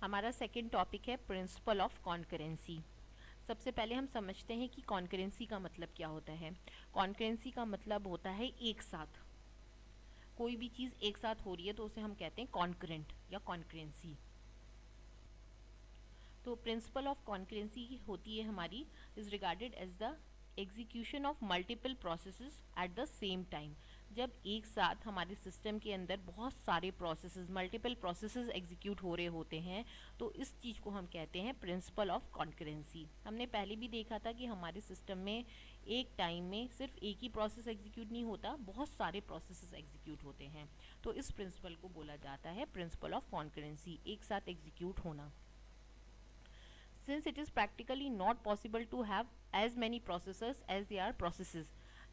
हमारा second topic है principle of concurrency. सबसे पहले हम समझते हैं कि कॉन्करेंसी का मतलब क्या होता है। कॉन्करेंसी का मतलब होता है एक साथ, कोई भी चीज़ एक साथ हो रही है तो उसे हम कहते हैं कॉन्करेंट या कॉन्करेंसी। तो प्रिंसिपल ऑफ कॉन्करेंसी होती है हमारी is regarded as the execution of multiple processes at the same time. जब एक साथ हमारे सिस्टम के अंदर बहुत सारे प्रोसेसेस, मल्टीपल प्रोसेसेस एग्जीक्यूट हो रहे होते हैं तो इस चीज़ को हम कहते हैं प्रिंसिपल ऑफ कॉन्करेंसी। हमने पहले भी देखा था कि हमारे सिस्टम में एक टाइम में सिर्फ एक ही प्रोसेस एग्जीक्यूट नहीं होता, बहुत सारे प्रोसेसेस एग्जीक्यूट होते हैं। तो इस प्रिंसिपल को बोला जाता है प्रिंसिपल ऑफ कॉन्करेंसी, एक साथ एग्जीक्यूट होना। Since it is practically not possible to have as many processors as there are processes,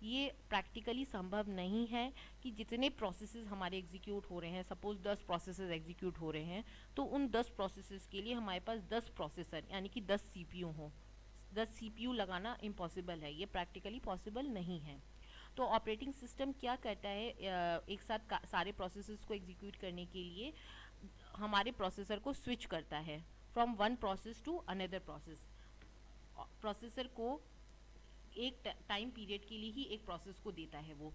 ये प्रैक्टिकली संभव नहीं है कि जितने प्रोसेसेस हमारे एग्जीक्यूट हो रहे हैं, सपोज 10 प्रोसेसेस एग्जीक्यूट हो रहे हैं तो उन 10 प्रोसेसेस के लिए हमारे पास 10 प्रोसेसर यानी कि 10 सीपीयू हो। 10 सीपीयू लगाना इम्पॉसिबल है, ये प्रैक्टिकली पॉसिबल नहीं है। तो ऑपरेटिंग सिस्टम क्या करता है, एक साथ सारे प्रोसेसेस को एग्जीक्यूट करने के लिए हमारे प्रोसेसर को स्विच करता है from one process to another process. Processor को एक टाइम पीरियड के लिए ही एक प्रोसेस को देता है, वो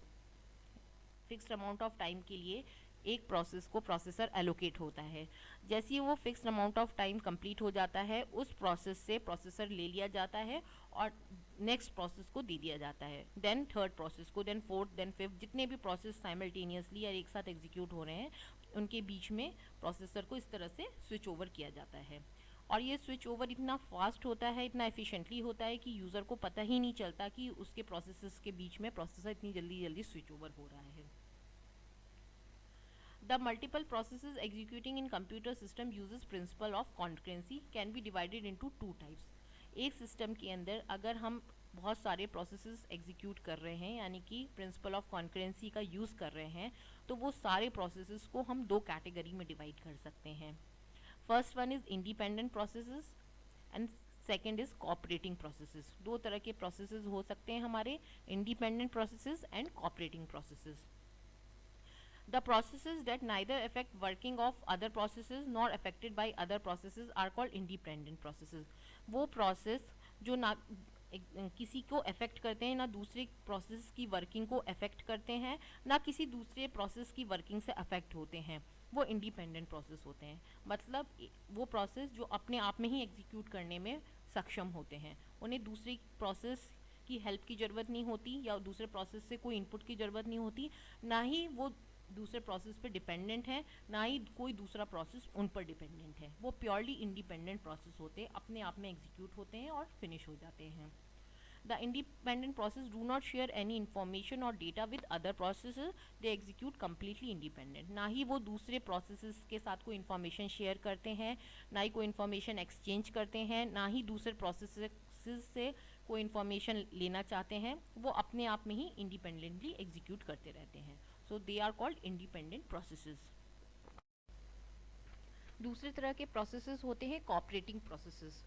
फिक्स्ड अमाउंट ऑफ टाइम के लिए एक प्रोसेस को प्रोसेसर एलोकेट होता है। जैसे ही वो fixed amount of time complete हो जाता है उस प्रोसेस से प्रोसेसर ले लिया जाता है और नेक्स्ट प्रोसेस को दे दिया जाता है, देन थर्ड प्रोसेस को, देन फोर्थ, देन फिफ्थ। जितने भी प्रोसेस साइमल्टेनियसली या एक साथ एग्जीक्यूट हो रहे हैं उनके बीच में प्रोसेसर को इस तरह से स्विच ओवर किया जाता है। और ये स्विच ओवर इतना फास्ट होता है, इतना एफिशिएंटली होता है कि यूज़र को पता ही नहीं चलता कि उसके प्रोसेसेस के बीच में प्रोसेसर इतनी जल्दी जल्दी स्विच ओवर हो रहा है। The multiple processes executing in computer system uses principle of concurrency can be divided into two types. एक सिस्टम के अंदर अगर हम बहुत सारे प्रोसेसेस एग्जीक्यूट कर रहे हैं यानी कि प्रिंसिपल ऑफ कॉन्करेंसी का यूज़ कर रहे हैं तो वो सारे प्रोसेसेस को हम दो कैटेगरी में डिवाइड कर सकते हैं। First one is independent processes and second is cooperating processes. दो तरह के प्रोसेसेस हो सकते हैं हमारे, independent processes and cooperating processes. The processes that neither affect working of other processes nor affected by other processes are called independent processes. वो process जो ना किसी को अफेक्ट करते हैं, ना दूसरे प्रोसेस की वर्किंग को अफेक्ट करते हैं, ना किसी दूसरे प्रोसेस की वर्किंग से अफेक्ट होते हैं, वो इंडिपेंडेंट प्रोसेस होते हैं। मतलब वो प्रोसेस जो अपने आप में ही एग्जीक्यूट करने में सक्षम होते हैं, उन्हें दूसरी प्रोसेस की हेल्प की ज़रूरत नहीं होती या दूसरे प्रोसेस से कोई इनपुट की ज़रूरत नहीं होती, ना ही वो दूसरे प्रोसेस पे डिपेंडेंट है, ना ही कोई दूसरा प्रोसेस उन पर डिपेंडेंट है। वो प्योरली इंडिपेंडेंट प्रोसेस होते हैं, अपने आप में एग्जीक्यूट होते हैं और फिनिश हो जाते हैं। The independent process do not share any information और data with other processes, they execute completely independent. ना ही वो दूसरे प्रोसेसेस के साथ कोई इन्फॉर्मेशन शेयर करते हैं, ना ही कोई इन्फॉर्मेशन एक्सचेंज करते हैं, ना ही दूसरे प्रोसेसेस से कोई इन्फॉर्मेशन लेना चाहते हैं। वो अपने आप में ही इंडिपेंडेंटली एग्जीक्यूट करते रहते हैं। So they are called independent processes. दूसरे तरह के प्रोसेसेस होते हैं कोऑपरेटिंग प्रोसेसेस।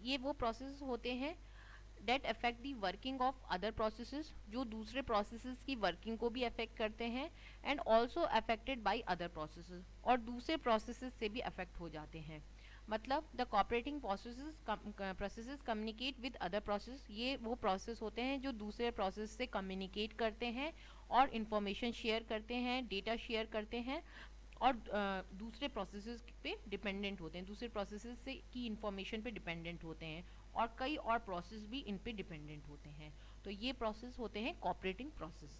ये वो प्रोसेसेस होते हैं that affect the working of other processes, जो दूसरे प्रोसेसेस की वर्किंग को भी अफेक्ट करते हैं and also affected by other processes, और दूसरे प्रोसेसेस से भी अफेक्ट हो जाते हैं। मतलब the cooperating processes communicate with other process, ये वो प्रोसेस होते हैं जो दूसरे प्रोसेस से कम्युनिकेट करते हैं और इन्फॉर्मेशन शेयर करते हैं, डेटा शेयर करते हैं और दूसरे प्रोसेसेस पे डिपेंडेंट होते हैं, दूसरे प्रोसेसेस से की इन्फॉर्मेशन पे डिपेंडेंट होते हैं, और कई और प्रोसेस भी इन पे डिपेंडेंट होते हैं। तो ये प्रोसेस होते हैं कोऑपरेटिंग प्रोसेस।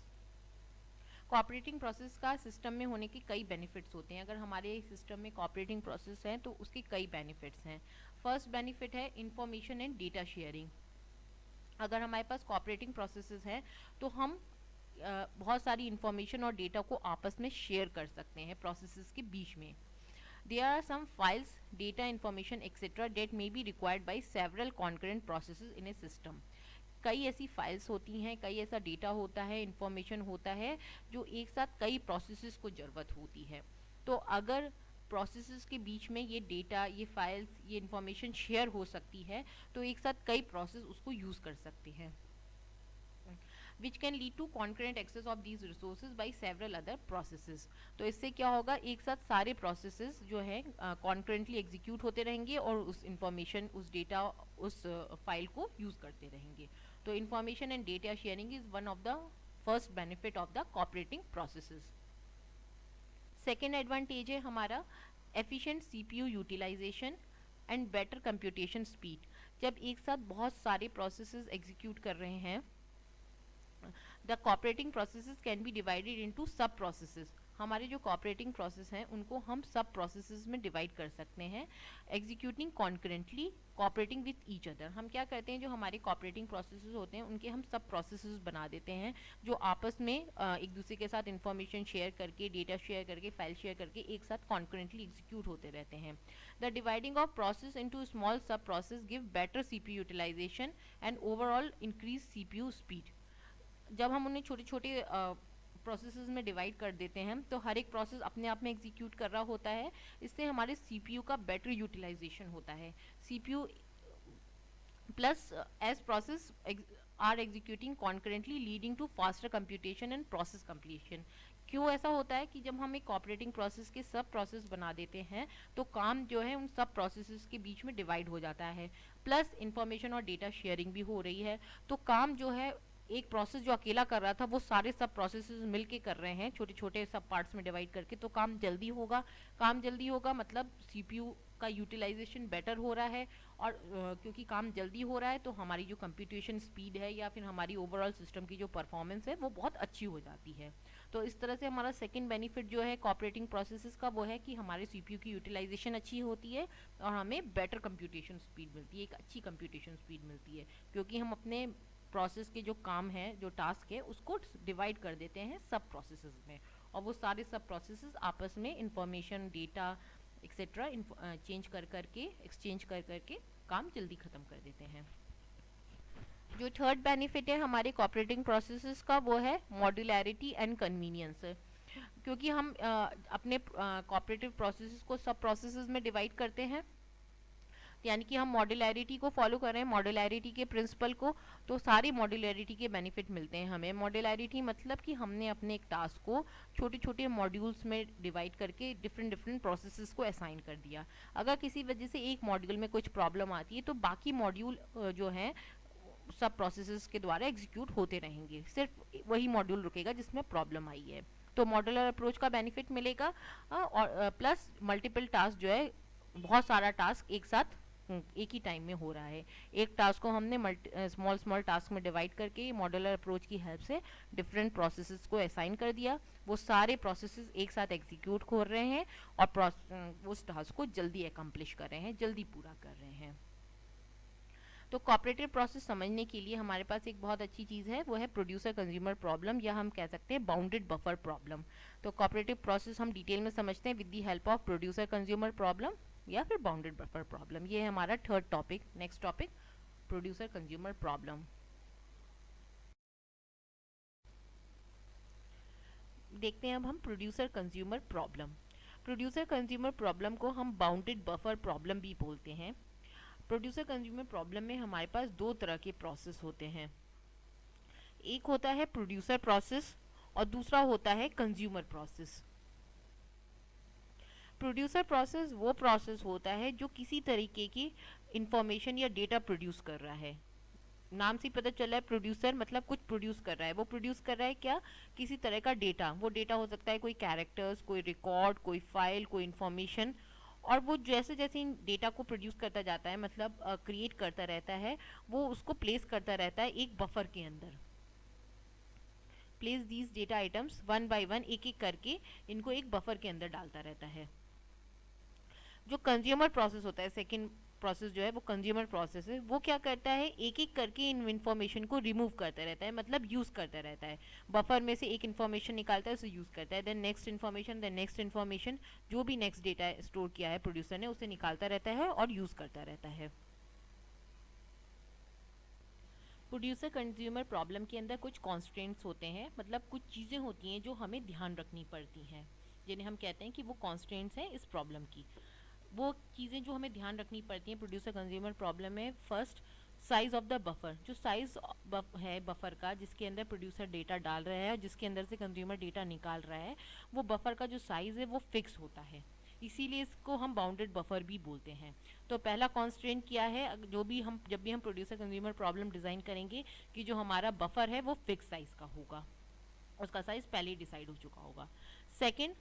कोऑपरेटिंग प्रोसेस का सिस्टम में होने के कई बेनिफिट्स होते हैं। अगर हमारे सिस्टम में कोऑपरेटिंग प्रोसेस हैं तो उसके कई बेनिफिट्स हैं। फर्स्ट बेनिफिट है इंफॉर्मेशन एंड डेटा शेयरिंग। अगर हमारे पास कोऑपरेटिंग प्रोसेसेस हैं तो हम बहुत सारी इंफॉर्मेशन और डेटा को आपस में शेयर कर सकते हैं प्रोसेसेस के बीच में। There are some files, data, information, etc. that may be required by several concurrent processes in a system. कई ऐसी फाइल्स होती हैं, कई ऐसा डेटा होता है, इंफॉर्मेशन होता है जो एक साथ कई प्रोसेसेस को ज़रूरत होती है। तो अगर प्रोसेसेस के बीच में ये डेटा, ये फाइल्स, ये इंफॉर्मेशन शेयर हो सकती है तो एक साथ कई प्रोसेस उसको यूज़ कर सकते हैं। Which can lead to concurrent access of these resources by several other processes. तो इससे क्या होगा, एक साथ सारे प्रोसेसेस जो है कॉन्करेंटली एग्जीक्यूट होते रहेंगे और उस इंफॉर्मेशन, उस डेटा, उस फाइल को यूज करते रहेंगे। तो information and data sharing is one of the first benefit of the cooperating processes. Second advantage है हमारा efficient CPU utilization and better computation speed. जब एक साथ बहुत सारे प्रोसेसेस एग्जीक्यूट कर रहे हैं, the cooperating processes can be divided into सब प्रोसेसेस। हमारे जो कोऑपरेटिंग प्रोसेस हैं उनको हम सब प्रोसेसेस में डिवाइड कर सकते हैं, executing concurrently cooperating with each other. हम क्या करते हैं, जो हमारे कोऑपरेटिंग प्रोसेसेस होते हैं उनके हम सब प्रोसेसेस बना देते हैं, जो आपस में एक दूसरे के साथ इंफॉर्मेशन शेयर करके, डेटा शेयर करके, फाइल शेयर करके एक साथ कॉन्करेंटली एग्जीक्यूट होते रहते हैं। The dividing of process into small sub process give better CPU utilization and overall increase CPU speed. जब हम उन्हें छोटे छोटे प्रोसेसेस में डिवाइड कर देते हैं तो हर एक प्रोसेस अपने आप में एग्जीक्यूट कर रहा होता है, इससे हमारे सीपीयू का बेटर यूटिलाइजेशन होता है। CPU plus as process are executing concurrently leading to faster computation and process completion. क्यों ऐसा होता है कि जब हम एक ऑपरेटिंग प्रोसेस के सब प्रोसेस बना देते हैं तो काम जो है उन सब प्रोसेसेस के बीच में डिवाइड हो जाता है, प्लस इंफॉर्मेशन और डेटा शेयरिंग भी हो रही है। तो काम जो है एक प्रोसेस जो अकेला कर रहा था वो सारे सब प्रोसेसेस मिलके कर रहे हैं, छोटे छोटे सब पार्ट्स में डिवाइड करके, तो काम जल्दी होगा। काम जल्दी होगा मतलब सीपीयू का यूटिलाइजेशन बेटर हो रहा है, और क्योंकि काम जल्दी हो रहा है तो हमारी जो कंप्यूटेशन स्पीड है या फिर हमारी ओवरऑल सिस्टम की जो परफॉर्मेंस है वो बहुत अच्छी हो जाती है। तो इस तरह से हमारा सेकंड बेनिफिट जो है कोऑपरेटिंग प्रोसेसेस का वो है कि हमारे सीपीयू की यूटिलाइजेशन अच्छी होती है और हमें बेटर कंप्यूटेशन स्पीड मिलती है, एक अच्छी कंप्यूटेशन स्पीड मिलती है, क्योंकि हम अपने प्रोसेस के जो काम है, जो टास्क है, उसको डिवाइड कर देते हैं सब प्रोसेसेस में, और वो सारे सब प्रोसेसेस आपस में इंफॉर्मेशन, डेटा एक्सेट्रा चेंज कर करके, एक्सचेंज कर करके काम जल्दी ख़त्म कर देते हैं। जो थर्ड बेनिफिट है हमारे कोऑपरेटिंग प्रोसेसेस का वो है मॉड्यूलैरिटी एंड कन्वीनियंस। क्योंकि हम अपने कोऑपरेटिव प्रोसेसेस को सब प्रोसेसेस में डिवाइड करते हैं, यानी कि हम मॉड्यूलैरिटी को फॉलो कर रहे हैं, मॉड्यूलैरिटी के प्रिंसिपल को, तो सारी मॉड्यूलैरिटी के बेनिफिट मिलते हैं हमें। मॉड्यूलैरिटी मतलब कि हमने अपने एक टास्क को छोटे छोटे मॉड्यूल्स में डिवाइड करके डिफरेंट डिफरेंट प्रोसेसेस को असाइन कर दिया। अगर किसी वजह से एक मॉड्यूल में कुछ प्रॉब्लम आती है तो बाकी मॉड्यूल जो है सब प्रोसेसेस के द्वारा एग्जीक्यूट होते रहेंगे, सिर्फ वही मॉड्यूल रुकेगा जिसमें प्रॉब्लम आई है। तो मॉड्यूलर अप्रोच का बेनिफिट मिलेगा, और प्लस मल्टीपल टास्क जो है, बहुत सारा टास्क एक साथ एक ही टाइम में हो रहा है। एक टास्क को हमने स्मॉल स्मॉल टास्क में डिवाइड करके मॉड्यूलर अप्रोच की हेल्प से डिफरेंट प्रोसेसेस को असाइन कर दिया, वो सारे प्रोसेसेस एक साथ एग्जीक्यूट हो रहे हैं और उस टास्क को जल्दी अकम्प्लिश कर रहे हैं, जल्दी पूरा कर रहे हैं। तो कोऑपरेटिव प्रोसेस समझने के लिए हमारे पास एक बहुत अच्छी चीज़ है, वो है प्रोड्यूसर कंज्यूमर प्रॉब्लम, या हम कह सकते हैं बाउंडेड बफर प्रॉब्लम। तो कोऑपरेटिव प्रोसेस हम डिटेल में समझते हैं with the help of producer consumer problem या फिर बाउंडेड बफर प्रॉब्लम। ये है हमारा third topic. Next topic producer consumer problem. देखते हैं अब हम producer consumer problem. Producer consumer problem को हम बाउंडेड बफर प्रॉब्लम भी बोलते हैं। प्रोड्यूसर कंज्यूमर प्रॉब्लम में हमारे पास दो तरह के प्रोसेस होते हैं, एक होता है प्रोड्यूसर प्रोसेस और दूसरा होता है कंज्यूमर प्रोसेस। प्रोड्यूसर प्रोसेस वो प्रोसेस होता है जो किसी तरीके की इंफॉर्मेशन या डेटा प्रोड्यूस कर रहा है। नाम से पता चला है प्रोड्यूसर मतलब कुछ प्रोड्यूस कर रहा है। वो प्रोड्यूस कर रहा है क्या, किसी तरह का डेटा। वो डेटा हो सकता है कोई कैरेक्टर्स, कोई रिकॉर्ड, कोई फाइल, कोई इंफॉर्मेशन, और वो जैसे जैसे इन डेटा को प्रोड्यूस करता जाता है, मतलब क्रिएट करता रहता है, वो उसको प्लेस करता रहता है एक बफर के अंदर। Place these data items one by one, एक एक करके इनको एक बफर के अंदर डालता रहता है। जो कंज्यूमर प्रोसेस होता है, सेकंड प्रोसेस जो है वो कंज्यूमर प्रोसेस है, वो क्या करता है, एक एक करके इन इन्फॉर्मेशन को रिमूव करता रहता है, मतलब यूज़ करता रहता है। बफर में से एक इन्फॉर्मेशन निकालता है, उसे यूज़ करता है, then next information, then next information, जो भी नेक्स्ट डेटा स्टोर किया है प्रोड्यूसर ने उसे निकालता रहता है और यूज़ करता रहता है। प्रोड्यूसर कंज्यूमर प्रॉब्लम के अंदर कुछ कॉन्स्टेंट्स होते हैं, मतलब कुछ चीज़ें होती हैं जो हमें ध्यान रखनी पड़ती हैं, जिन्हें हम कहते हैं कि वो कॉन्स्टेंट्स हैं इस प्रॉब्लम की। वो चीज़ें जो हमें ध्यान रखनी पड़ती हैं प्रोड्यूसर कंज्यूमर प्रॉब्लम में, first size of the buffer, जो साइज है बफर का जिसके अंदर प्रोड्यूसर डेटा डाल रहा है और जिसके अंदर से कंज्यूमर डेटा निकाल रहा है, वो बफर का जो साइज है वो फिक्स होता है, इसीलिए इसको हम बाउंडेड बफर भी बोलते हैं। तो पहला कॉन्स्ट्रेंट क्या है, जो भी हम जब भी हम प्रोड्यूसर कंज्यूमर प्रॉब्लम डिजाइन करेंगे कि जो हमारा बफर है वो फिक्स साइज का होगा, उसका साइज पहले ही डिसाइड हो चुका होगा। Second,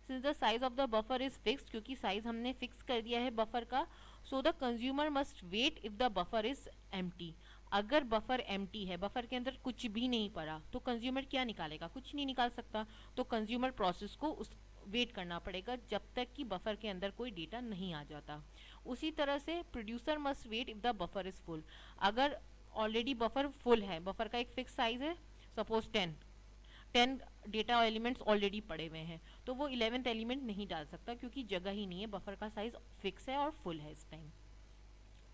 since the size of the buffer is fixed, क्योंकि साइज हमने फिक्स कर दिया है बफर का, so the consumer must wait if the buffer is empty. अगर बफर एम्प्टी है, बफर के अंदर कुछ भी नहीं पड़ा, तो कंज्यूमर क्या निकालेगा, कुछ नहीं निकाल सकता। तो कंज्यूमर प्रोसेस को उस वेट करना पड़ेगा जब तक कि बफर के अंदर कोई डेटा नहीं आ जाता। उसी तरह से producer must wait if the buffer is full. अगर ऑलरेडी बफर फुल है, बफर का एक फिक्स साइज है, सपोज 10 डेटा एलिमेंट्स ऑलरेडी पड़े हुए हैं, तो वो 11th एलिमेंट नहीं डाल सकता क्योंकि जगह ही नहीं है, बफर का साइज फिक्स है और फुल है इस टाइम।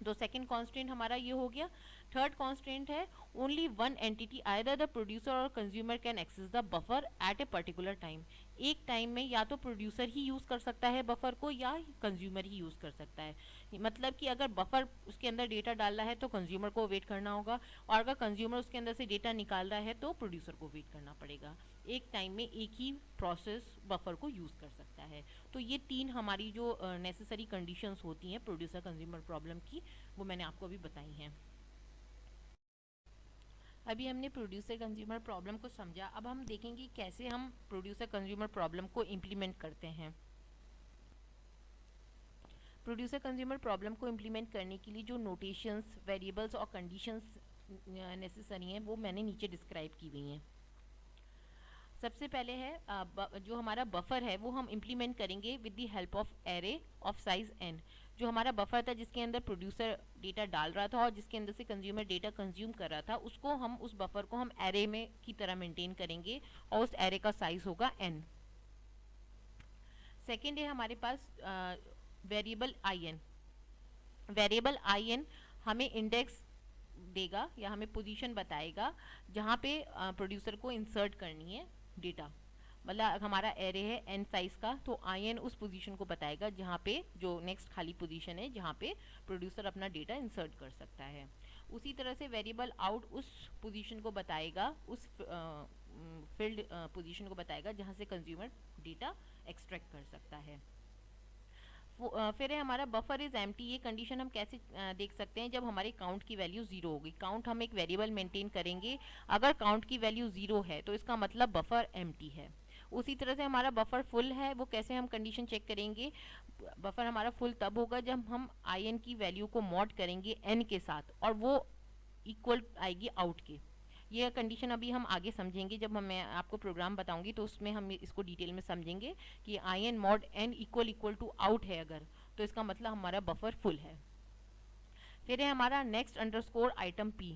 तो सेकंड कांस्टेंट हमारा ये हो गया। थर्ड कांस्टेंट है only one entity either the producer or consumer can access the buffer at a particular time. एक टाइम में या तो प्रोड्यूसर ही यूज कर सकता है बफर को या कंज्यूमर ही यूज कर सकता है। मतलब कि अगर बफर उसके अंदर डेटा डाल रहा है तो कंज्यूमर को वेट करना होगा, और अगर कंज्यूमर उसके अंदर से डेटा निकाल रहा है तो प्रोड्यूसर को वेट करना पड़ेगा। एक टाइम में एक ही प्रोसेस बफर को यूज कर सकता है। तो ये तीन हमारी जो नेसेसरी कंडीशंस होती हैं प्रोड्यूसर कंज्यूमर प्रॉब्लम की, वो मैंने आपको अभी बताई हैं। अभी हमने प्रोड्यूसर कंज्यूमर प्रॉब्लम को समझा, अब हम देखेंगे कैसे हम प्रोड्यूसर कंज्यूमर प्रॉब्लम को इम्प्लीमेंट करते हैं। प्रोड्यूसर कंज्यूमर प्रॉब्लम को इम्प्लीमेंट करने के लिए जो नोटेशंस, वेरिएबल्स और कंडीशंस नेसेसरी हैं वो मैंने नीचे डिस्क्राइब की हुई हैं। सबसे पहले है जो हमारा बफर है वो हम इम्प्लीमेंट करेंगे with the help of array of size n। जो हमारा बफर था जिसके अंदर प्रोड्यूसर डेटा डाल रहा था और जिसके अंदर से कंज्यूमर डेटा कंज्यूम कर रहा था, उसको हम उस बफर को हम एरे में की तरह मेंटेन करेंगे और उस एरे का साइज होगा n। सेकेंड है हमारे पास वेरिएबल in। वेरिएबल in हमें इंडेक्स देगा या हमें पोजीशन बताएगा जहाँ पे प्रोड्यूसर को इंसर्ट करनी है डेटा। मतलब हमारा एरे है n साइज का, तो in उस पोजीशन को बताएगा जहाँ पे जो नेक्स्ट खाली पोजीशन है जहाँ पे प्रोड्यूसर अपना डेटा इंसर्ट कर सकता है। उसी तरह से वेरिएबल आउट उस पोजीशन को बताएगा, उस फील्ड पोजीशन को बताएगा जहाँ से कंज्यूमर डेटा एक्सट्रैक्ट कर सकता है। फिर है हमारा बफर इज एम्प्टी। ये कंडीशन हम कैसे देख सकते हैं, जब हमारे काउंट की वैल्यू 0 होगी। काउंट हम एक वेरिएबल मेंटेन करेंगे, अगर काउंट की वैल्यू 0 है तो इसका मतलब बफर एम्प्टी है। उसी तरह से हमारा बफर फुल है, वो कैसे हम कंडीशन चेक करेंगे, बफर हमारा फुल तब होगा जब हम in की वैल्यू को मॉड करेंगे n के साथ और वो इक्वल आएगी आउट के। ये कंडीशन अभी हम आगे समझेंगे, जब मैं आपको प्रोग्राम बताऊंगी तो उसमें हम इसको डिटेल में समझेंगे कि in mod n equal to out है अगर, तो इसका मतलब हमारा बफर फुल है। फिर है हमारा next underscore item p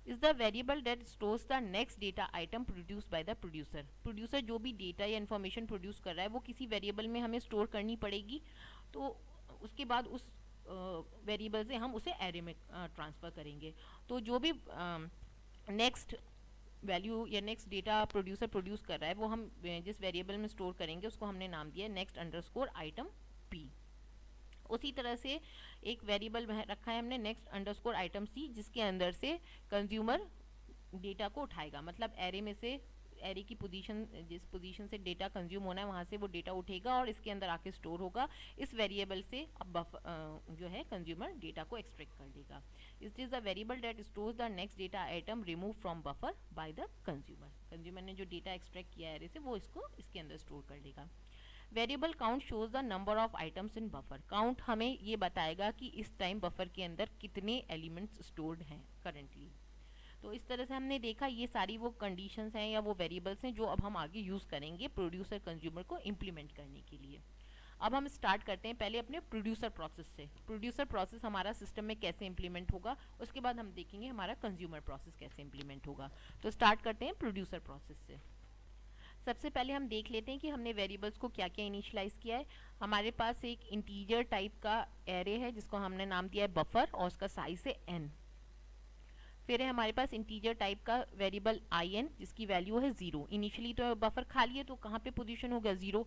is the variable that stores the next data item produced by the producer. Producer जो भी डेटा या इन्फॉर्मेशन प्रोड्यूस कर रहा है वो किसी वेरिएबल में हमें स्टोर करनी पड़ेगी, तो उसके बाद उस वेरिएबल से हम उसे एरे में ट्रांसफ़र करेंगे। तो जो भी नेक्स्ट वैल्यू या नेक्स्ट डेटा प्रोड्यूसर प्रोड्यूस कर रहा है वो हम जिस वेरिएबल में स्टोर करेंगे उसको हमने नाम दिया है नेक्स्ट अंडरस्कोर आइटम p। उसी तरह से एक वेरिएबल रखा है हमने नेक्स्ट अंडरस्कोर आइटम c, जिसके अंदर से कंज्यूमर डेटा को उठाएगा। मतलब एरे में से एरे की पोजीशन, जिस पोजीशन से डेटा कंज्यूम होना है वहाँ से वो डेटा उठेगा और इसके अंदर आके स्टोर होगा। इस वेरिएबल से अब जो है कंज्यूमर डेटा को एक्सट्रैक्ट कर लेगा। It is the variable that stores the next data item remove from buffer by the consumer. Consumer ने जो डेटा एक्सट्रैक्ट किया है एरे से वो इसको इसके अंदर स्टोर कर लेगा। Variable count shows the number of items in buffer. Count हमें ये बताएगा कि इस टाइम बफर के अंदर कितने एलिमेंट्स स्टोर्ड हैं करंटली। तो इस तरह से हमने देखा ये सारी वो कंडीशंस हैं या वो वेरिएबल्स हैं जो अब हम आगे यूज़ करेंगे प्रोड्यूसर कंज्यूमर को इम्प्लीमेंट करने के लिए। अब हम स्टार्ट करते हैं पहले अपने प्रोड्यूसर प्रोसेस से। प्रोड्यूसर प्रोसेस हमारा सिस्टम में कैसे इंप्लीमेंट होगा, उसके बाद हम देखेंगे हमारा कंज्यूमर प्रोसेस कैसे इंप्लीमेंट होगा। तो स्टार्ट करते हैं प्रोड्यूसर प्रोसेस से। सबसे पहले हम देख लेते हैं कि हमने वेरिएबल्स को क्या क्या इनिशियलाइज किया है। हमारे पास एक इंटीजर टाइप का एरे है जिसको हमने नाम दिया है बफर और उसका साइज है n। फिर है हमारे पास इंटीजर टाइप का वेरिएबल in जिसकी वैल्यू है 0। इनिशियली तो बफर खाली है तो कहाँ पे पोजीशन हो गया 0।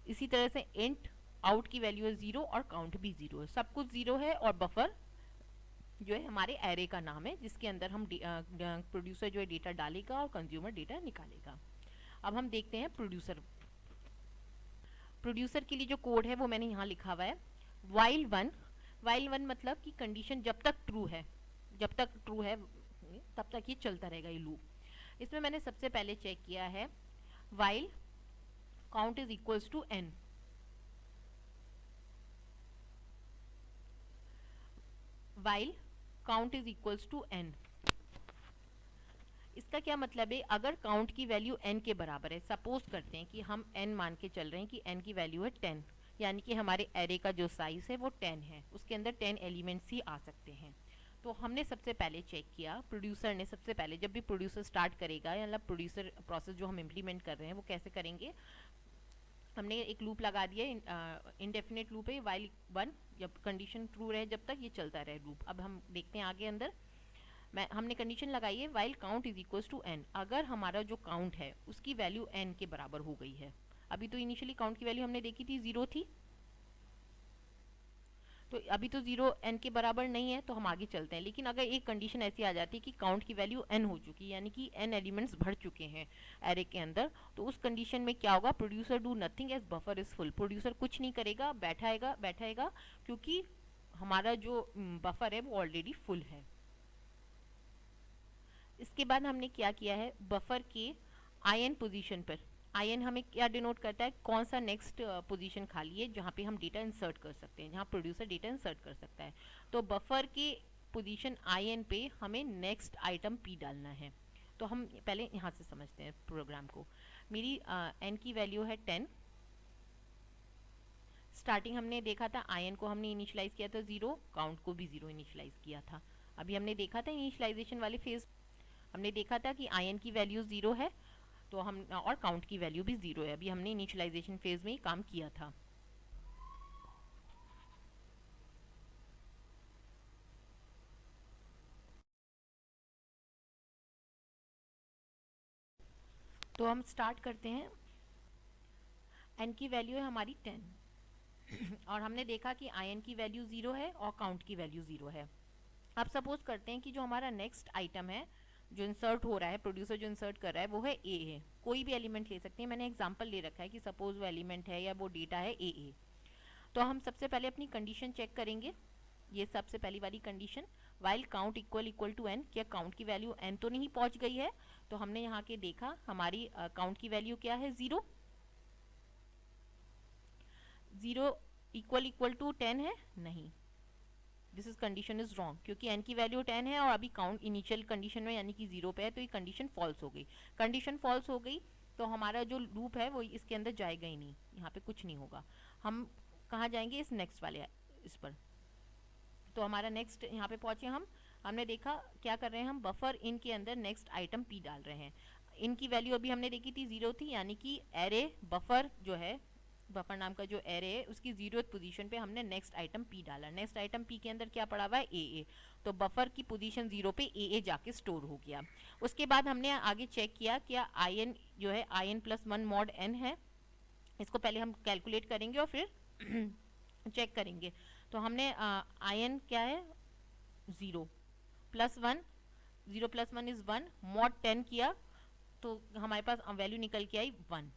इसी तरह से इंट आउट की वैल्यू है 0 और काउंट भी 0 है, सब कुछ 0 है और बफर जो है हमारे एरे का नाम है, जिसके अंदर हम प्रोड्यूसर जो है डेटा डालेगा और कंज्यूमर डेटा निकालेगा। अब हम देखते हैं प्रोड्यूसर। प्रोड्यूसर के लिए जो कोड है वो मैंने यहाँ लिखा हुआ है, वाइल वन मतलब कि कंडीशन जब तक ट्रू है, जब तक ट्रू है तब तक ये चलता रहेगा ये लूप। इसमें मैंने सबसे पहले चेक किया है while count is equals to n. While count is equals to n, इसका क्या मतलब है? अगर काउंट की वैल्यू n के बराबर है, सपोज करते हैं कि हम n मान के चल रहे हैं कि n की वैल्यू है 10, यानी कि हमारे एरे का जो साइज है वो 10 है, उसके अंदर 10 एलिमेंट्स ही आ सकते हैं। तो हमने सबसे पहले चेक किया, प्रोड्यूसर ने सबसे पहले, जब भी प्रोड्यूसर स्टार्ट करेगा या मतलब प्रोड्यूसर प्रोसेस जो हम इम्प्लीमेंट कर रहे हैं वो कैसे करेंगे, हमने एक लूप लगा दिया, इनडेफिनेट लूप है वाइल वन, जब कंडीशन ट्रू रहे जब तक ये चलता रहे लूप। अब हम देखते हैं आगे अंदर, हमने कंडीशन लगाई है while count is equals to n. अगर हमारा जो काउंट है उसकी वैल्यू एन के बराबर हो गई है, अभी तो इनिशियली काउंट की वैल्यू हमने देखी थी 0 थी, तो अभी तो 0 n के बराबर नहीं है, तो हम आगे चलते हैं। लेकिन अगर एक कंडीशन ऐसी आ जाती है कि काउंट की वैल्यू n हो चुकी है, यानी कि n एलिमेंट्स भर चुके हैं एरे के अंदर, तो उस कंडीशन में क्या होगा? Producer do nothing as buffer is full. Producer कुछ नहीं करेगा, बैठाएगा क्योंकि हमारा जो बफर है वो ऑलरेडी फुल है। इसके बाद हमने क्या किया है, बफर के आईएन पोजीशन पर, आईएन हमें क्या डिनोट करता है? कौन सा नेक्स्ट पोजीशन खाली है जहाँ पे हम डेटा इंसर्ट कर सकते हैं, जहाँ प्रोड्यूसर डेटा इंसर्ट कर सकता है। तो बफर के पोजीशन आईएन पे हमें नेक्स्ट आइटम पी डालना है। तो हम पहले यहाँ से समझते हैं प्रोग्राम को। मेरी एन की वैल्यू है 10, स्टार्टिंग हमने देखा था आईएन को हमने इनिशियलाइज किया था 0, काउंट को भी 0 इनिशियलाइज किया था। अभी हमने देखा था इनिशियलाइजेशन वाले फेज, हमने देखा था कि आईएन की वैल्यू 0 है, तो हम और काउंट की वैल्यू भी 0 है। अभी हमने इनिशियलाइजेशन फेज में ही काम किया था। तो हम स्टार्ट करते हैं। एन की वैल्यू है हमारी 10 और हमने देखा कि आईएन की वैल्यू 0 है और काउंट की वैल्यू 0 है। अब सपोज करते हैं कि जो हमारा नेक्स्ट आइटम है जो इंसर्ट हो रहा है, प्रोड्यूसर जो इंसर्ट कर रहा है वो है ए है। कोई भी एलिमेंट ले सकते हैं, मैंने एग्जांपल ले रखा है कि सपोज वो एलिमेंट है या वो डेटा है ए। तो हम सबसे पहले अपनी कंडीशन चेक करेंगे, ये सबसे पहली वाली condition, while count equal to n, क्या काउंट की वैल्यू एन तो नहीं पहुंच गई है? तो हमने यहाँ के देखा हमारी काउंट की वैल्यू क्या है? 0 इक्वल टू 10 है? नहीं, this is condition is wrong, क्योंकि n की वैल्यू 10 है और अभी काउंट इनिशियल कंडीशन में यानी कि 0 पे है, तो ये कंडीशन फॉल्स हो गई। कंडीशन फॉल्स हो गई तो हमारा जो लूप है वो इसके अंदर जाएगा ही नहीं, यहाँ पे कुछ नहीं होगा। हम कहाँ जाएंगे? इस नेक्स्ट वाले इस पर। तो हमारा नेक्स्ट यहाँ पे पहुंचे हम, हमने देखा क्या कर रहे हैं हम, बफर इन के अंदर नेक्स्ट आइटम पी डाल रहे हैं। इनकी वैल्यू अभी हमने देखी थी 0 थी, यानी कि एरे बफर जो है, बफर नाम का जो एरे है उसकी 0th पोजीशन पे हमने नेक्स्ट आइटम पी डाला। नेक्स्ट आइटम पी के अंदर क्या पड़ा हुआ है? ए। तो बफर की पोजीशन 0 पे ए जाके स्टोर हो गया। उसके बाद हमने आगे चेक किया क्या आईएन जो है IN+1 mod n है, इसको पहले हम कैलकुलेट करेंगे और फिर चेक करेंगे। तो हमने IN क्या है? 0 + 1, 0 + 1 इज 1, mod 10 किया तो हमारे पास वैल्यू निकल के आई 1।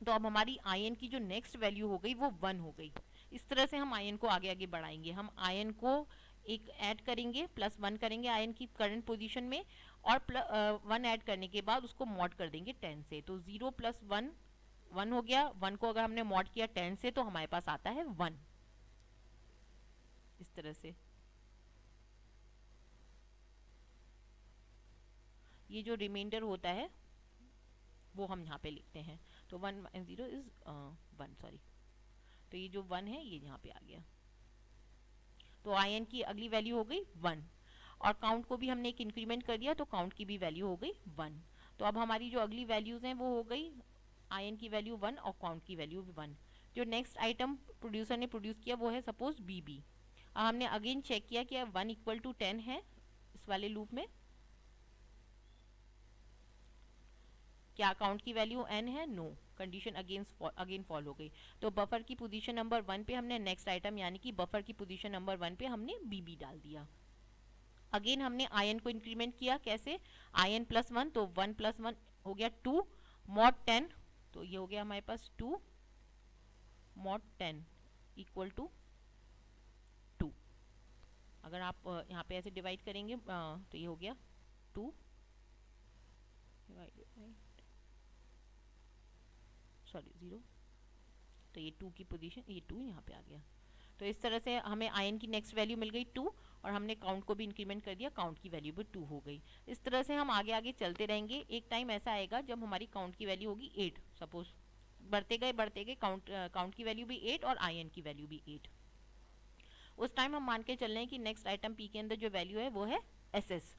तो अब हमारी आयन की जो नेक्स्ट वैल्यू हो गई वो 1 हो गई। इस तरह से हम आयन को आगे आगे बढ़ाएंगे। हम आयन को एक ऐड करेंगे, +1 करेंगे आयन की करंट पोजीशन में, और 1 ऐड करने के बाद उसको मॉड कर देंगे 10 से। तो 0 + 1 1 हो गया। 1 को अगर हमने मॉड किया 10 से तो हमारे पास आता है 1। इस तरह से ये जो रिमाइंडर होता है वो हम यहाँ पे लिखते हैं। तो 1 - 0 इज 1, सॉरी। तो ये जो 1 है ये यहाँ पे आ गया। तो आयन की अगली वैल्यू हो गई 1, और काउंट को भी हमने एक इंक्रीमेंट कर दिया तो काउंट की भी वैल्यू हो गई 1। तो अब हमारी जो अगली वैल्यूज हैं वो हो गई आयन की वैल्यू 1 और काउंट की वैल्यू 1। जो नेक्स्ट आइटम प्रोड्यूसर ने प्रोड्यूस किया वो है सपोज BB। अब हमने अगेन चेक किया कि 1 = 10 है इस वाले लूप में, क्या अकाउंट की वैल्यू n है? नो, कंडीशन अगेन फॉल हो गई। तो बफर की पोजीशन नंबर 1 पे हमने नेक्स्ट आइटम यानी कि बफर की पोजीशन नंबर 1 पे हमने BB डाल दिया। अगेन हमने आयन को इंक्रीमेंट किया, कैसे, आयन +1 तो 1 + 1 हो गया 2 mod 10, तो ये हो गया हमारे पास 2 mod 10 इक्वल टू 2। अगर आप यहाँ पे ऐसे डिवाइड करेंगे तो ये हो गया 2 डिवाइडेड बाई, सॉरी 0, तो ये 2 की पोजीशन, ये 2 यहाँ पे आ गया। तो इस तरह से हमें आयन की नेक्स्ट वैल्यू मिल गई 2, और हमने काउंट को भी इंक्रीमेंट कर दिया, काउंट की वैल्यू भी 2 हो गई। इस तरह से हम आगे आगे चलते रहेंगे। एक टाइम ऐसा आएगा जब हमारी काउंट की वैल्यू होगी 8, सपोज बढ़ते गए काउंट की वैल्यू भी 8 और आयन की वैल्यू भी 8। उस टाइम हम मान के चल रहे हैं कि नेक्स्ट आइटम पी के अंदर जो वैल्यू है वो है SS।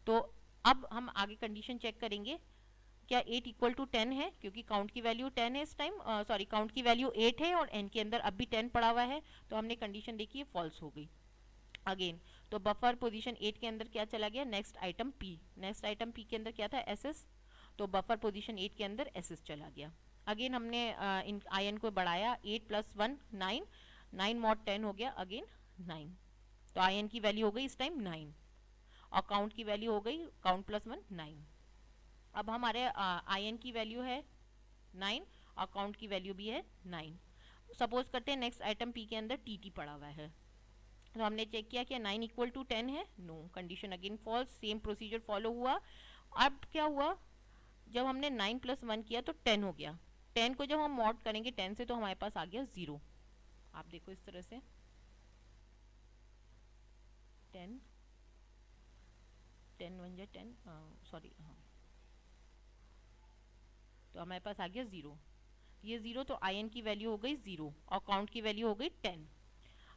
तो अब हम आगे कंडीशन चेक करेंगे, क्या 8 इक्वल टू 10 है, क्योंकि काउंट की वैल्यू 10 है इस टाइम, सॉरी काउंट की वैल्यू 8 है और n के अंदर अब भी 10 पड़ा हुआ है, तो हमने कंडीशन देखी है फॉल्स हो गई। अगेन तो बफर पोजीशन 8 के अंदर क्या चला गया, next item P, next item P के अंदर क्या था SS, तो बफर पोजीशन 8 के अंदर SS चला गया। अगेन हमने इन आयन को बढ़ाया, 8 + 1 9, 9 mod 10 हो गया अगेन 9, तो आयन की वैल्यू हो गई इस टाइम 9 और काउंट की वैल्यू हो गई काउंट +1 9। अब हमारे आयन की वैल्यू है 9 और काउंट की वैल्यू भी है 9। सपोज करते हैं नेक्स्ट आइटम P के अंदर TT पड़ा हुआ है, तो हमने चेक किया कि 9 इक्वल टू 10 है, no, condition again false, same procedure follow हुआ। अब क्या हुआ, जब हमने 9 + 1 किया तो 10 हो गया, 10 को जब हम मॉड करेंगे 10 से तो हमारे पास आ गया 0। आप देखो इस तरह से 10 10 1 जा 10, सॉरी हाँ, तो हमारे पास आ गया 0, ये 0, तो आयन की वैल्यू हो गई 0 और काउंट की वैल्यू हो गई 10।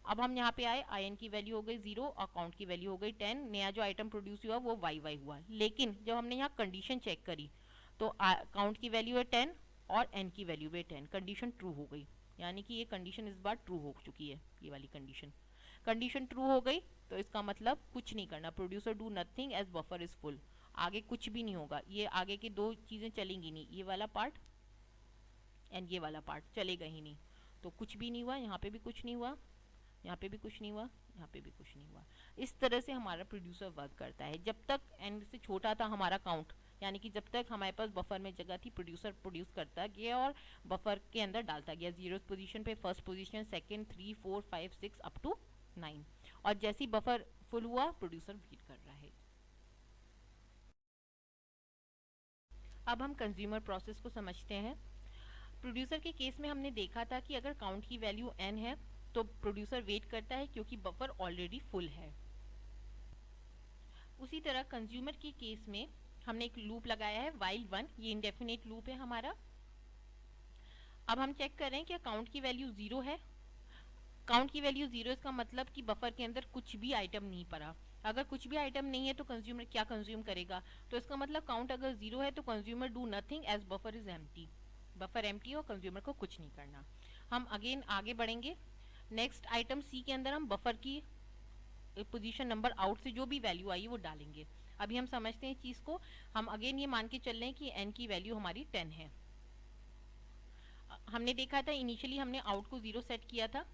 अब हम यहाँ पे आए, आयन की वैल्यू हो गई 0 और काउंट की वैल्यू हो गई 10, नया जो आइटम प्रोड्यूस हुआ वो YY हुआ। लेकिन जब हमने यहाँ कंडीशन चेक करी तो काउंट की वैल्यू है 10 और n की वैल्यू भी 10, कंडीशन ट्रू हो गई, यानी कि ये कंडीशन इस बार ट्रू हो चुकी है, ये वाली कंडीशन ट्रू हो गई। तो इसका मतलब कुछ नहीं करना, producer do nothing as buffer is full, आगे कुछ भी नहीं होगा, ये आगे की दो चीज़ें चलेंगी नहीं, ये वाला पार्ट एंड ये वाला पार्ट चलेगा ही नहीं, तो कुछ भी नहीं हुआ, यहाँ पे भी कुछ नहीं हुआ, यहाँ पे भी कुछ नहीं हुआ, यहाँ पे भी कुछ नहीं हुआ। इस तरह से हमारा प्रोड्यूसर वर्क करता है। जब तक n से छोटा था हमारा काउंट, यानी कि जब तक हमारे पास बफर में जगह थी, प्रोड्यूसर प्रोड्यूस करता गया और बफर के अंदर डालता गया, 0 पोजीशन पे first position, second, 3 4 5 6 up to 9, और जैसे ही बफर फुल हुआ प्रोड्यूसर वेट कर रहा है। अब हम कंज्यूमर प्रोसेस को समझते हैं। प्रोड्यूसर के केस में हमने देखा था कि अगर काउंट की वैल्यू n है तो प्रोड्यूसर वेट करता है क्योंकि बफर ऑलरेडी फुल है। उसी तरह कंज्यूमर के केस में हमने एक लूप लगाया है while 1, ये इंडेफिनेट लूप है हमारा। अब हम चेक कर रहे हैं कि काउंट की वैल्यू 0 है, काउंट की वैल्यू 0 इसका मतलब कि बफर के अंदर कुछ भी आइटम नहीं पड़ा। अगर कुछ भी आइटम नहीं है तो कंज्यूमर क्या कंज्यूम करेगा, तो इसका मतलब काउंट अगर 0 है तो consumer do nothing as buffer is empty, buffer empty और कंज्यूमर को कुछ नहीं करना। हम अगेन आगे बढ़ेंगे, नेक्स्ट आइटम C के अंदर हम बफर की पोजीशन नंबर आउट से जो भी वैल्यू आई वो डालेंगे। अभी हम समझते हैं चीज़ को, हम अगेन ये मान के चल रहे हैं कि n की वैल्यू हमारी 10 है। हमने देखा था इनिशियली हमने आउट को 0 सेट किया था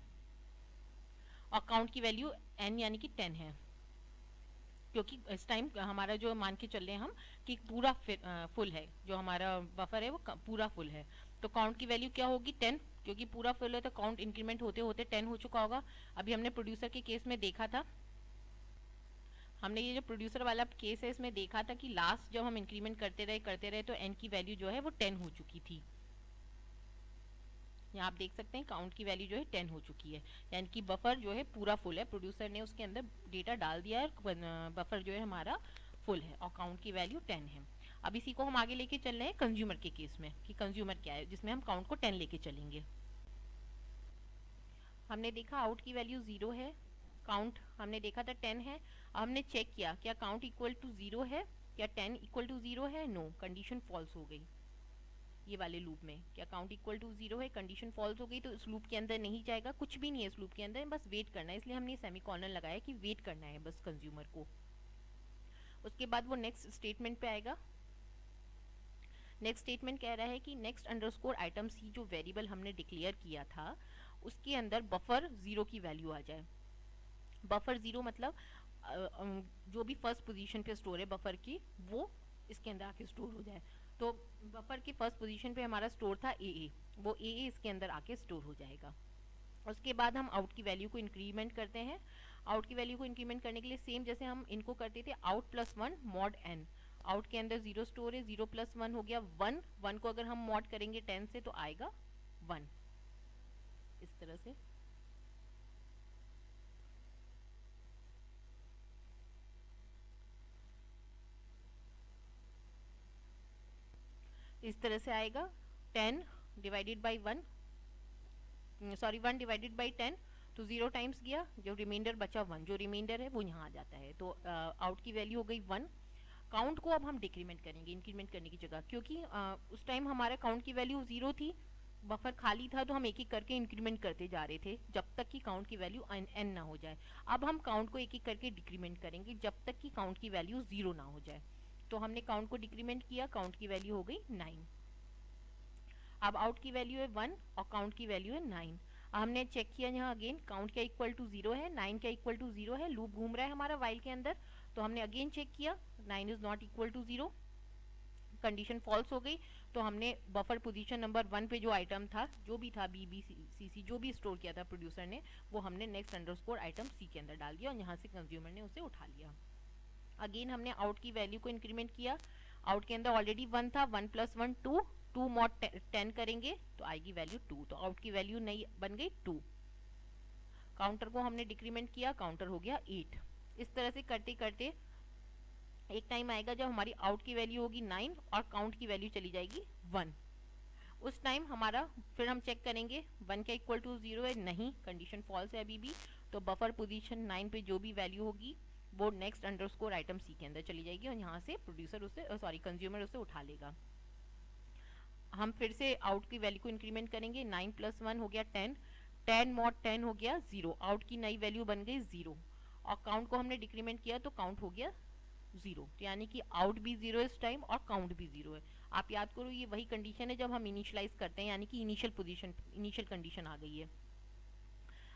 और काउंट की वैल्यू n यानी कि 10 है, क्योंकि इस टाइम हमारा जो मान के चल रहे हैं हम कि पूरा फुल है, जो हमारा बफर है वो पूरा फुल है, तो काउंट की वैल्यू क्या होगी 10, क्योंकि पूरा फुल है तो काउंट इंक्रीमेंट होते होते 10 हो चुका होगा। अभी हमने प्रोड्यूसर के केस में देखा था, हमने ये जो प्रोड्यूसर वाला केस है इसमें देखा था कि लास्ट जब हम इंक्रीमेंट करते रहे तो n की वैल्यू जो है वो 10 हो चुकी थी। यहाँ आप देख सकते हैं काउंट की वैल्यू जो है 10 हो चुकी है, यानी कि बफर जो है पूरा फुल है, प्रोड्यूसर ने उसके अंदर डेटा डाल दिया है, बफर जो है हमारा फुल है और काउंट की वैल्यू 10 है। अब इसी को हम आगे लेके चल रहे हैं कंज्यूमर के केस में कि कंज्यूमर क्या है, जिसमें हम काउंट को 10 लेके चलेंगे। हमने देखा आउट की वैल्यू 0 है, काउंट हमने देखा था 10 है। हमने चेक किया क्या काउंट इक्वल टू 0 है, क्या 10 इक्वल टू 0 है, नो, कंडीशन फॉल्स हो गई। ये वाले लूप में क्या काउंट इक्वल टू 0 है, कंडीशन फॉल्स हो गई, तो इस लूप के अंदर नहीं जाएगा, कुछ भी नहीं है इस लूप के अंदर, बस वेट करना है, इसलिए हमने सेमीकोलन लगाया कि वेट करना है बस कंज्यूमर को। उसके बाद वो नेक्स्ट स्टेटमेंट पे आएगा। नेक्स्ट स्टेटमेंट कह रहा है कि नेक्स्ट अंडरस्कोर आइटम C जो वेरिएबल हमने डिक्लेयर किया था उसके अंदर बफर 0 की वैल्यू आ जाए। बफर 0 मतलब जो भी फर्स्ट पोजीशन पे स्टोर है बफर की वो इसके अंदर आके स्टोर हो जाए। तो बफर की फर्स्ट पोजीशन पे हमारा स्टोर था ए, वो ए इसके अंदर आके स्टोर हो जाएगा। उसके बाद हम आउट की वैल्यू को इंक्रीमेंट करते हैं। आउट की वैल्यू को इंक्रीमेंट करने के लिए सेम जैसे हम इनको करते थे, out plus one mod n. Out के अंदर 0 स्टोर है, 0 प्लस 1 हो गया 1, 1 को अगर हम मॉड करेंगे 10 से तो आएगा 1, इस तरह से। इस तरह से आएगा 10 divided by 1, sorry 1 divided by 10, तो 0 टाइम्स गया, जो रिमाइंडर बचा 1, जो रिमाइंडर है वो यहाँ आ जाता है। तो आउट की वैल्यू हो गई 1। काउंट को अब हम डिक्रीमेंट करेंगे इंक्रीमेंट करने की जगह, क्योंकि उस टाइम हमारा काउंट की वैल्यू 0 थी, बफर खाली था, तो हम एक एक करके इंक्रीमेंट करते जा रहे थे जब तक कि काउंट की वैल्यू n ना हो जाए। अब हम काउंट को एक एक करके डिक्रीमेंट करेंगे जब तक कि काउंट की वैल्यू 0 ना हो जाए। तो हमने काउंट को डिक्रीमेंट किया, काउंट की वैल्यू हो गई 9। अब आउट की वैल्यू है 1 और काउंट की वैल्यू है 9। हमने चेक किया यहाँ अगेन, काउंट क्या इक्वल टू 0 है, 9 क्या इक्वल टू 0 है, लूप घूम रहा है हमारा वाइल के अंदर। तो हमने अगेन चेक किया, 9 is not equal to 0, condition false हो गई। तो हमने बफर पोजीशन नंबर 1 पे जो आइटम था, जो भी था बी बी सी सी, जो भी स्टोर किया था प्रोड्यूसर ने, वो हमने नेक्स्ट अंडरस्कोर आइटम सी के अंदर डाल दिया और यहाँ से कंज्यूमर ने उसे उठा लिया। अगेन हमने आउट की वैल्यू को इंक्रीमेंट किया, आउट के अंदर ऑलरेडी 1 था, 1 प्लस 1 2, 2 मॉड 10 करेंगे तो आएगी वैल्यू 2, तो आउट की वैल्यू नई बन गई 2। काउंटर को हमने डिक्रीमेंट किया, काउंटर हो गया 8। इस तरह से करते करते एक टाइम आएगा जब हमारी आउट की वैल्यू होगी 9 और काउंट की वैल्यू चली जाएगी 1। उस टाइम हमारा फिर हम चेक करेंगे 1 क्या इक्वल टू 0 है, नहीं, कंडीशन फॉल्स है अभी भी। तो बफर पोजीशन 9 पे जो भी वैल्यू होगी वो नेक्स्ट अंडरस्कोर आइटम सी के अंदर चली जाएगी और यहाँ से प्रोड्यूसर उसे सॉरी कंज्यूमर उसे उठा लेगा। हम फिर से आउट की वैल्यू को इंक्रीमेंट करेंगे, 9 प्लस 1 हो गया 10, 10 मॉड 10 हो गया 0, आउट की नई वैल्यू बन गई 0 और काउंट को हमने डिक्रीमेंट किया तो काउंट हो गया 0, तो यानी कि आउट भी 0 है इस टाइम और काउंट भी 0 है। आप याद करो ये वही कंडीशन है जब हम इनिशियलाइज करते हैं, यानी कि इनिशियल पोजीशन इनिशियल कंडीशन आ गई है।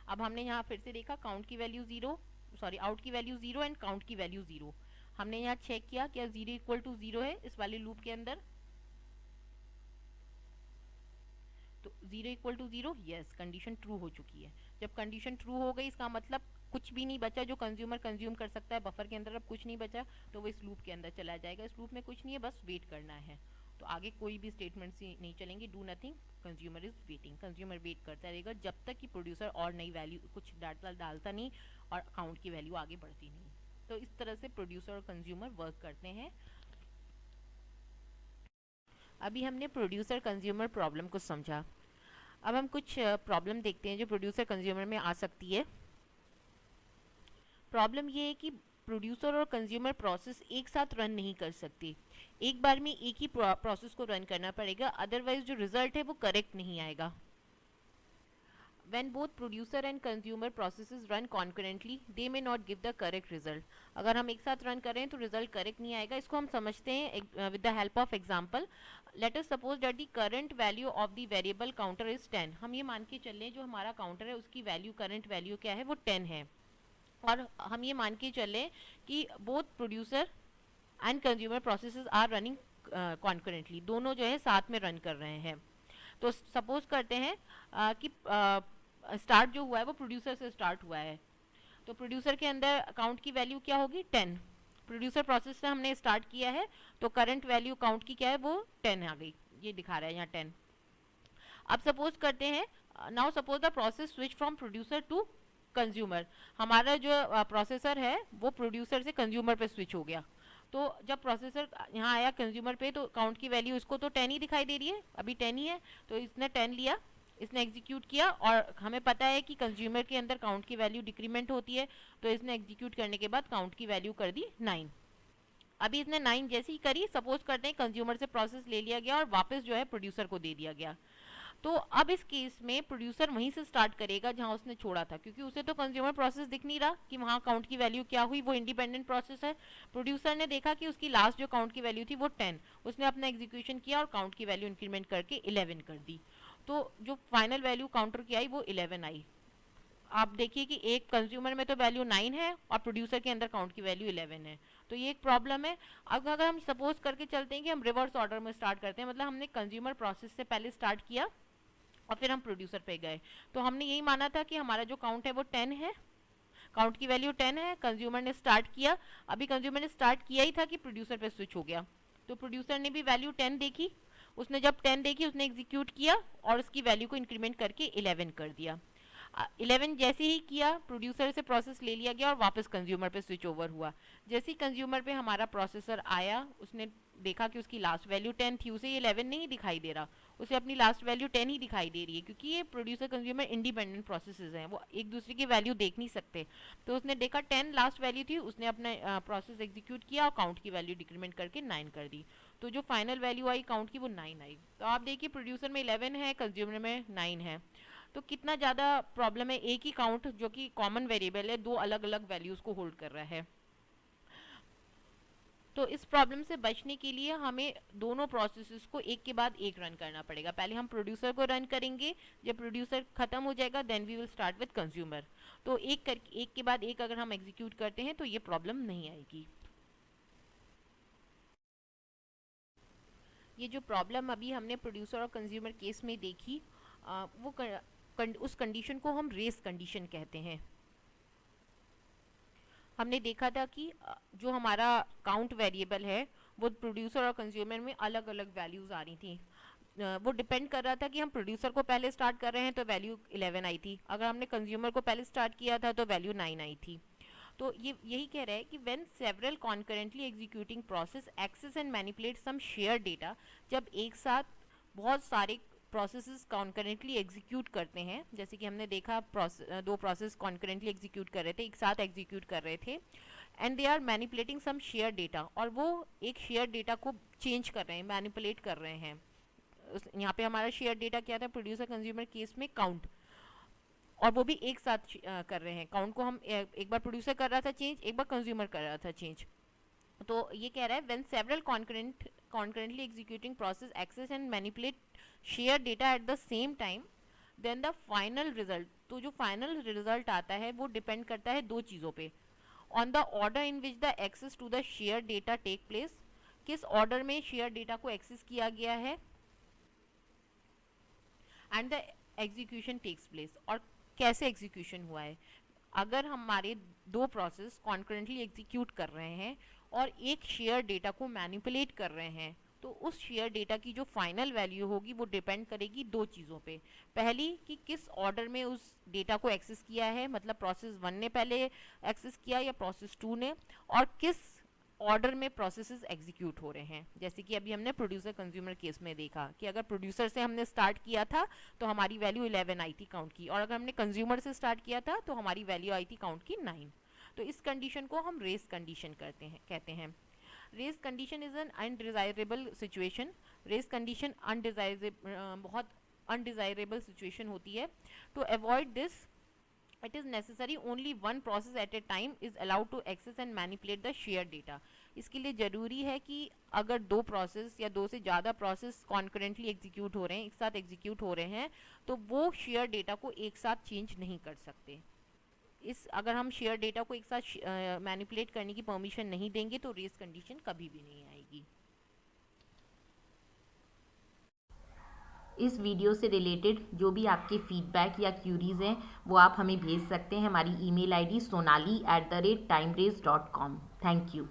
अब हमने यहाँ फिर से देखा काउंट की वैल्यू 0, सॉरी आउट की वैल्यू 0 एंड काउंट की वैल्यू 0। हमने यहाँ चेक किया क्या 0 इक्वल टू 0 है इस वाले लूप के अंदर, तो 0 equal to 0, yes, condition true हो चुकी है। जब कंडीशन ट्रू हो गई इसका मतलब कुछ भी नहीं बचा जो कंज्यूमर कंज्यूम कर सकता है बफर के अंदर, अब कुछ नहीं बचा तो वो इस लूप के अंदर चला जाएगा। इस लूप में कुछ नहीं है, बस वेट करना है। तो आगे कोई भी स्टेटमेंट्स नहीं चलेंगे, do nothing, consumer is waiting, consumer wait करता रहेगा जब तक कि प्रोड्यूसर और नई वैल्यू कुछ डालता नहीं और अकाउंट की वैल्यू आगे बढ़ती नहीं। तो इस तरह से प्रोड्यूसर और कंज्यूमर वर्क करते हैं। अभी हमने प्रोड्यूसर कंज्यूमर प्रॉब्लम को समझा, अब हम कुछ प्रॉब्लम देखते हैं जो प्रोड्यूसर कंज्यूमर में आ सकती है। प्रॉब्लम ये है कि प्रोड्यूसर और कंज्यूमर प्रोसेस एक साथ रन नहीं कर सकती, एक बार में एक ही प्रोसेस को रन करना पड़ेगा, अदरवाइज जो रिजल्ट है वो करेक्ट नहीं आएगा। When both producer and consumer processes run concurrently, they may not give the correct result. अगर हम एक साथ रन करें तो रिजल्ट करेक्ट नहीं आएगा। इसको हम समझते हैं with the help of example. Let us suppose that the current value of the variable counter is 10. हम ये मान के चल रहे हैं जो हमारा काउंटर है उसकी वैल्यू करंट वैल्यू क्या है वो 10 है, और हम ये मान के चले कि both producer and consumer processes are running concurrently, दोनों जो है साथ में रन कर रहे हैं। तो सपोज करते हैं कि स्टार्ट जो हुआ है वो प्रोड्यूसर से स्टार्ट हुआ है, तो प्रोड्यूसर के अंदर अकाउंट की वैल्यू क्या होगी 10, प्रोड्यूसर प्रोसेस से हमने स्टार्ट किया है तो करंट वैल्यू काउंट की क्या है वो 10 आ गई, ये दिखा रहा है यहाँ 10। अब सपोज करते हैं, now suppose the process switch from producer to consumer, हमारा जो प्रोसेसर है वो प्रोड्यूसर से कंज्यूमर पे स्विच हो गया। तो जब प्रोसेसर यहाँ आया कंज्यूमर पे तो काउंट की वैल्यू इसको तो 10 ही दिखाई दे रही है, अभी 10 ही है, तो इसने 10 लिया, इसने एग्जीक्यूट किया, और हमें पता है कि कंज्यूमर के अंदर काउंट की वैल्यू डिक्रीमेंट होती है, तो इसने एग्जीक्यूट करने के बाद काउंट की वैल्यू कर दी 9। अभी इसने 9 जैसी ही करी, सपोज करते हैं कंज्यूमर से प्रोसेस ले लिया गया और वापस जो है प्रोड्यूसर को दे दिया गया। तो अब इस केस में प्रोड्यूसर वहीं से स्टार्ट करेगा जहां उसने छोड़ा था, क्योंकि उसे तो कंज्यूमर प्रोसेस दिख नहीं रहा कि वहां काउंट की वैल्यू क्या हुई, वो इंडिपेंडेंट प्रोसेस है। प्रोड्यूसर ने देखा कि उसकी लास्ट जो काउंट की वैल्यू थी वो 10, उसने अपना एग्जीक्यूशन किया और काउंट की वैल्यू इंक्रीमेंट करके 11 कर दी, तो जो फाइनल वैल्यू काउंटर की आई वो 11 आई। आप देखिए कि एक कंज्यूमर में तो वैल्यू 9 है और प्रोड्यूसर के अंदर काउंट की वैल्यू 11 है, तो ये एक प्रॉब्लम है। अब अगर हम सपोज करके चलते हैं कि हम रिवर्स ऑर्डर में स्टार्ट करते हैं, मतलब हमने कंज्यूमर प्रोसेस से पहले स्टार्ट किया और फिर हम प्रोड्यूसर पे गए, तो हमने यही माना था कि हमारा जो काउंट है वो 10 है, काउंट की वैल्यू 10 है, कंज्यूमर ने स्टार्ट किया, अभी कंज्यूमर ने स्टार्ट किया ही था कि प्रोड्यूसर पे स्विच हो गया, तो प्रोड्यूसर ने भी वैल्यू 10 देखी, उसने जब 10 देखी उसने एग्जीक्यूट किया और उसकी वैल्यू को इंक्रीमेंट करके 11 कर दिया। 11 जैसे ही किया प्रोड्यूसर से प्रोसेस ले लिया गया और वापस कंज्यूमर पे स्विच ओवर हुआ। जैसे ही कंज्यूमर पे हमारा प्रोसेसर आया, उसने देखा कि उसकी लास्ट वैल्यू 10 थी, उसे ये 11 नहीं दिखाई दे रहा, उसे अपनी लास्ट वैल्यू 10 ही दिखाई दे रही है, क्योंकि ये प्रोड्यूसर कंज्यूमर इंडिपेंडेंट प्रोसेसेस हैं, वो एक दूसरे की वैल्यू देख नहीं सकते। तो उसने देखा 10 लास्ट वैल्यू थी, उसने अपना प्रोसेस एग्जीक्यूट किया और काउंट की वैल्यू डिक्रीमेंट करके 9 कर दी, तो जो फाइनल वैल्यू आई काउंट की वो 9 आई। तो आप देखिए प्रोड्यूसर में 11 है, कंज्यूमर में 9 है, तो कितना ज़्यादा प्रॉब्लम है। एक ही काउंट जो कि कॉमन वेरिएबल है, दो अलग अलग वैल्यूज़ को होल्ड कर रहा है। तो इस प्रॉब्लम से बचने के लिए हमें दोनों प्रोसेसेस को एक के बाद एक रन करना पड़ेगा। पहले हम प्रोड्यूसर को रन करेंगे, जब प्रोड्यूसर खत्म हो जाएगा then we will start with consumer. तो एक के बाद एक अगर हम एग्जीक्यूट करते हैं तो ये प्रॉब्लम नहीं आएगी। ये जो प्रॉब्लम अभी हमने प्रोड्यूसर और कंज्यूमर केस में देखी, उस कंडीशन को हम रेस कंडीशन कहते हैं। हमने देखा था कि जो हमारा काउंट वेरिएबल है वो प्रोड्यूसर और कंज्यूमर में अलग अलग वैल्यूज आ रही थी। वो डिपेंड कर रहा था कि हम प्रोड्यूसर को पहले स्टार्ट कर रहे हैं तो वैल्यू 11 आई थी, अगर हमने कंज्यूमर को पहले स्टार्ट किया था तो वैल्यू 9 आई थी। तो ये यही कह रहा है कि when several concurrently executing process access and manipulate some share data, जब एक साथ बहुत सारे प्रोसेसेस कॉन्करेंटली एग्जीक्यूट करते हैं, जैसे कि हमने देखा दो प्रोसेस कॉन्करेंटली एग्जीक्यूट कर रहे थे, एक साथ एग्जीक्यूट कर रहे थे, and they are manipulating some share data, और वो एक शेयर डेटा को चेंज कर रहे हैं, मैनिपुलेट कर रहे हैं। यहाँ पे हमारा शेयर डेटा क्या था प्रोड्यूसर कंज्यूमर केस में, काउंट, और वो भी एक साथ कर रहे हैं। काउंट को हम एक बार प्रोड्यूसर कर रहा था चेंज, एक बार कंज्यूमर कर रहा था चेंज। तो ये कह रहा है when several concurrently executing process access and manipulate share data at the same time, then the final result, तो जो फाइनल रिजल्ट आता है वो डिपेंड करता है दो चीज़ों पे, on the order in which the access to the share data take place, किस ऑर्डर में शेयर डेटा को एक्सेस किया गया है, and the execution takes place, और कैसे एग्जीक्यूशन हुआ है। अगर हमारे दो प्रोसेस कॉन्करेंटली एग्जीक्यूट कर रहे हैं और एक शेयर डेटा को मैनिपुलेट कर रहे हैं, तो उस शेयर डेटा की जो फाइनल वैल्यू होगी वो डिपेंड करेगी दो चीज़ों पे। पहली कि किस ऑर्डर में उस डेटा को एक्सेस किया है, मतलब प्रोसेस 1 ने पहले एक्सेस किया या प्रोसेस 2 ने, और किस ऑर्डर में प्रोसेसेस एग्जीक्यूट हो रहे हैं। जैसे कि अभी हमने प्रोड्यूसर कंज्यूमर केस में देखा कि अगर प्रोड्यूसर से हमने स्टार्ट किया था तो हमारी वैल्यू 11 आई थी काउंट की, और अगर हमने कंज्यूमर से स्टार्ट किया था तो हमारी वैल्यू आई थी काउंट की 9। तो इस कंडीशन को हम रेस कंडीशन कहते हैं। Race condition is an undesirable situation. Race condition बहुत अनडिजायरेबल सिचुएशन होती है। To avoid this it is necessary only one process at a time is allowed to access and manipulate the shared data। इसके लिए ज़रूरी है कि अगर दो प्रोसेस या दो से ज़्यादा प्रोसेस कॉन्करेंटली एग्जीक्यूट हो रहे हैं, एक साथ एग्जीक्यूट हो रहे हैं, तो वो शेयर डेटा को एक साथ चेंज नहीं कर सकते। अगर हम शेयर डेटा को एक साथ मैनिपुलेट करने की परमिशन नहीं देंगे तो रेस कंडीशन कभी भी नहीं आएगी। इस वीडियो से रिलेटेड जो भी आपके फीडबैक या क्यूरीज़ हैं वो आप हमें भेज सकते हैं हमारी email ID sonali@timerace.com। Thank you.